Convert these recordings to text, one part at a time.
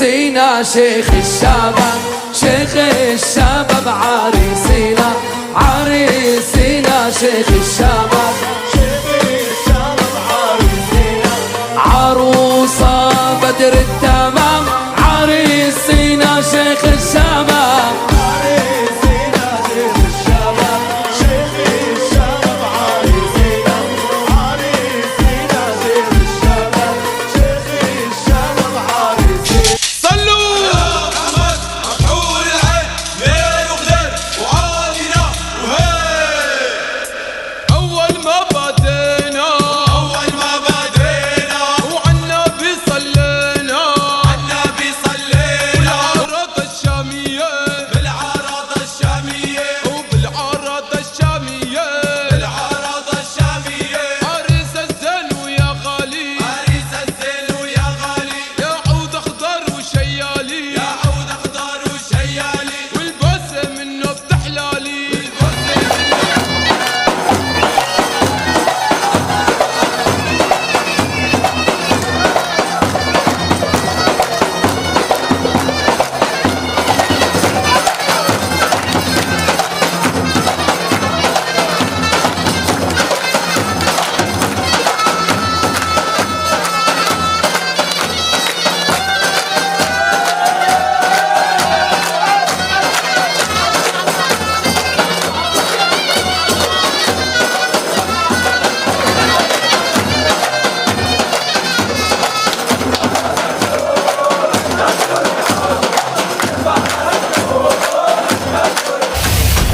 عريسينا شيخ الشباب، شيخ الشباب عريسينا، عريسينا شيخ الشباب، شيخ الشباب عريسينا، عروسة بدر التمام عريسينا شيخ الشباب، عريسينا شيخ الشباب، شيخ الشباب عريسينا، عريسينا شيخ الشباب، شيخ الشباب عريسينا. صلوا يا محمد مكحول العين ليل وغدير وعالينا وهي. أول ما بدينا وعالنبي صلينا، بالعرض الشامية عريس الزين ويا غالي، يا عود أخضر وشيالي، والبوسة منه بتحلالي.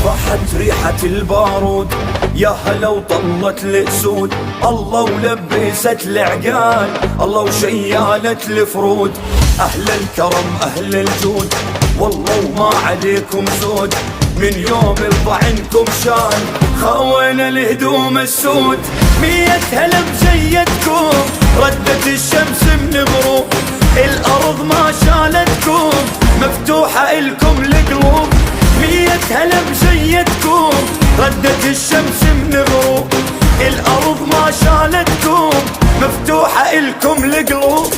ضحت ريحة البارود يا هلا وطلت الاسود، الله ولبست العقال، الله وشيالت الفرود. اهل الكرم اهل الجود والله وما عليكم زود، من يوم الطعنكم شان خوينا الهدوم السود. 100 هلا بزيتكم ردت الشمس من غروب، الارض ما شالتكم مفتوحة الكم القلوب. 100 هلا بزيتكم ردت الشمس من غروب، الارض ما شالتكم مفتوحة الكم القلوب.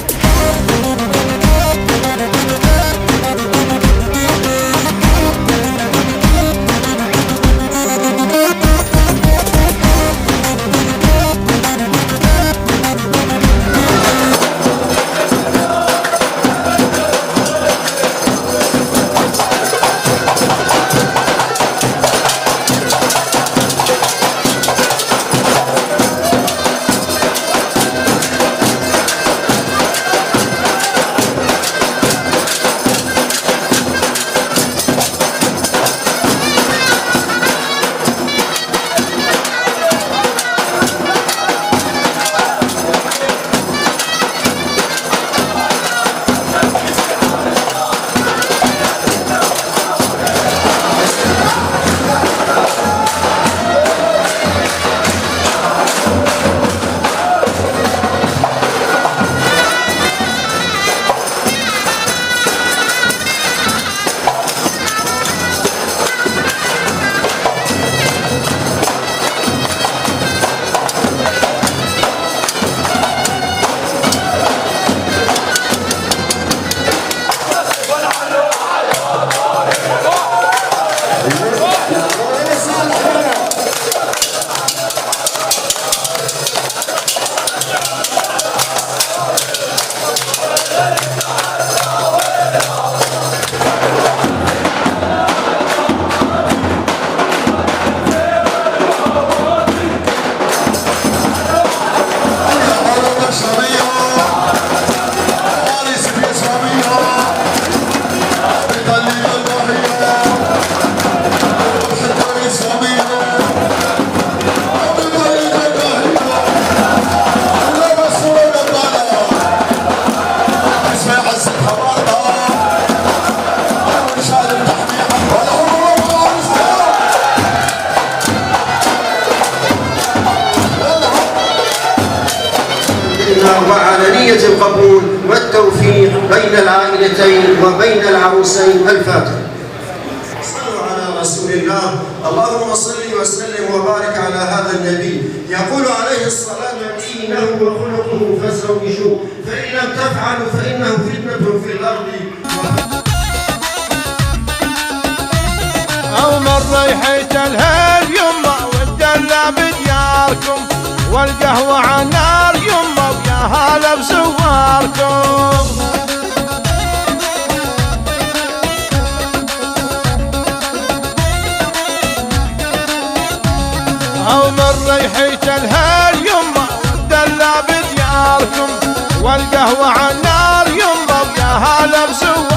وعلى نية القبول والتوفيق بين العائلتين وبين العروسين. الفاتحة. صلوا على رسول الله. اللهم صل وسلم وبارك على هذا النبي. يقول عليه الصلاة دينه وخلقه فزوجوه، فإن لم تفعلوا فإنه فتنة في الأرض بدياركم، والقهوة عالنار يما ويا هلا بزواركم. أو من ريحة الهال يما والدلة بدياركم، والقهوة عالنار يما ويا هلا بزواركم.